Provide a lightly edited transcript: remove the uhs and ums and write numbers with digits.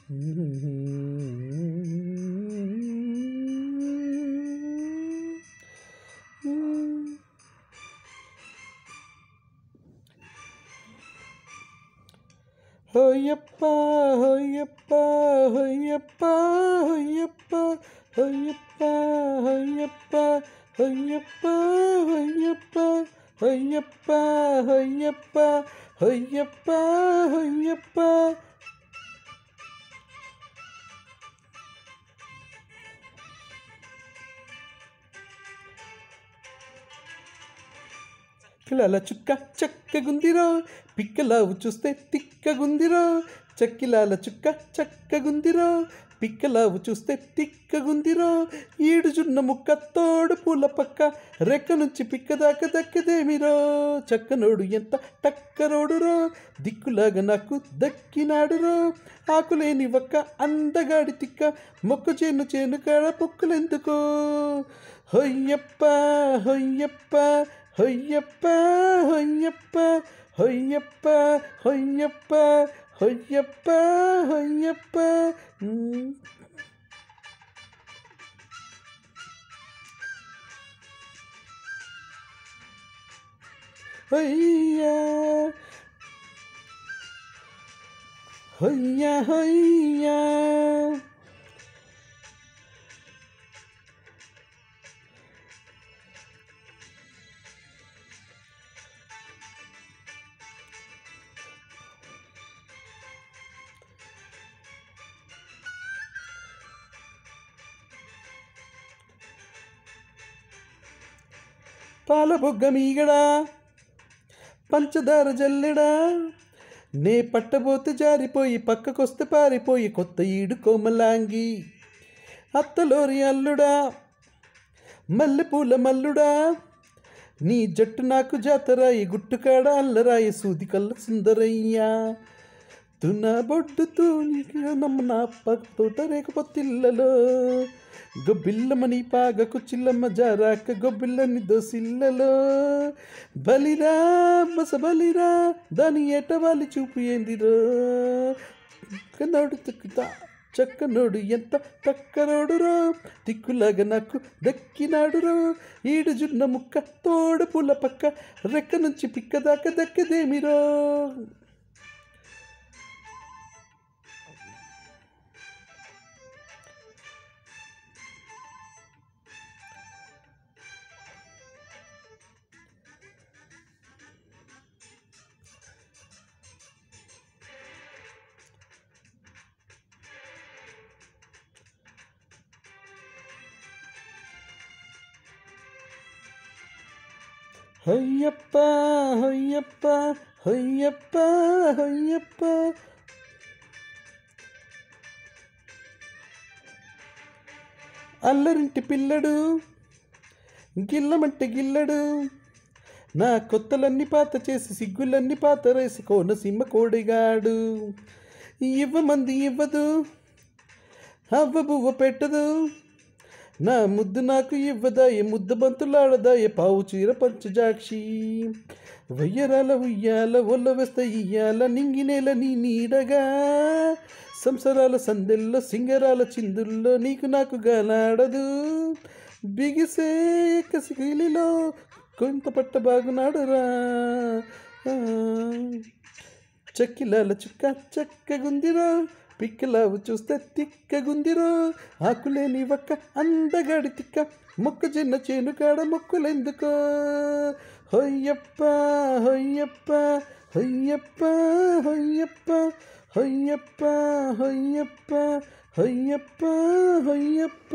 హోయప్ప హోయప్ప హోయప్ప హోయప్ప హోయప్ప హోయప్ప హోయప్ప హోయప్ప హోయప్ప హోయప్ప హోయప్ప హోయప్ప పిక్కల చుక్క చక్కగుందిరో, పిక్కలావు చూస్తే తిక్కగుందిరో. చక్కిలాల చుక్క చక్కగుందిరో, పిక్కలావు చూస్తే తిక్కగుందిరో. ఈడుజున్న ముక్క తోడు పూల పక్క, రెక్క నుంచి పిక్క దాకా దక్కదేమిరో. చక్కనోడు ఎంత టక్కరోడురో, దిక్కులాగా నాకు దక్కినాడురో. ఆకులేని ఒక్క అందగాడి తిక్క, మొక్కచేను చేను కాడ పొక్కులెందుకో. హొయ్యప్ప హొయ్యప్ప హొయ్యప్ప హొయ్యప్ప హొయ్యప్ప హొయ్యప్ప హొయ్యప్ప హొయ్యప్ప. హొయ్యా హొయ్యా హొయ్యా పాల బొగ్గ మీగడా, పంచదార జల్లెడా. నే పట్టబోతే జారిపోయి, పక్కకొస్తే పారిపోయి, కొత్త ఈడు కోమలాంగి. అత్తలోరి అల్లుడా, మల్లెపూల మల్లుడా. నీ జట్టు నాకు జాతరాయి, గుట్టుకాడ అల్లరాయి, సూది కల్ల సుందరయ్యా. తునా బొడ్డు తూనికి నమ్మ తోట రేకపోతిల్లలో. గొబ్బిల్లమని పాగకు చిల్లమ్మ జారాక, గొబ్బిల్లని దోసిల్లలో. బలిరా బస బలిరా, దాని ఏట వాలి చూపు ఏందిరో. కన్నోడు తక్కుతా చక్కనోడు ఎంత టక్కరోడురో, దిక్కులాగా నాకు దక్కినాడురో. ఈడు జున్న ముక్క తోడు పూల పక్క, రెక్క నుంచి పిక్క దాకా దక్కదేమిరో. హొయ్యప్ప హొయ్యప్ప హొయ్యప్ప హొయ్యప్ప. అల్లరింటి పిల్లడు, గిల్లమంటే గిల్లడు. నా కొత్తలన్నీ పాత చేసి, సిగ్గులన్నీ పాత రేసి, కోనసీమ కోడిగాడు. ఇవ్వమంది ఇవ్వదు, అవ్వ బువ్వ పెట్టదు. నా ముద్దు నాకు ఇవ్వదాయ, ముద్దు బంతులాడదాయ, పావు చీర పంచజాక్షి. వయ్యరాల ఉయ్యాల ఒల్ల వేస్త ఇయ్యాల, నింగినేల నీ నీడగా. సంసారాల సందెల్లో సింగరాల చిందుల్లో, నీకు నాకు గాలాడదు. బిగిసే కసిగిలిలో కొంత పట్ట బాగునాడురా. చక్కిలాల చుక్క చక్కగుందిరో, పిక్కలావు చూస్తే తిక్కగుందిరో. ఆకులేని ఒక్క అందగాడి తిక్క, మొక్కజొన్న చేను కాడ మొక్కులెందుకో. హొయ్యప్ప హొయ్యప్ప హొయ్యప్ప హొయ్యప్ప హొయ్యప్ప హొయ్యప్ప హొయ్యప్ప హొయ్యప్ప.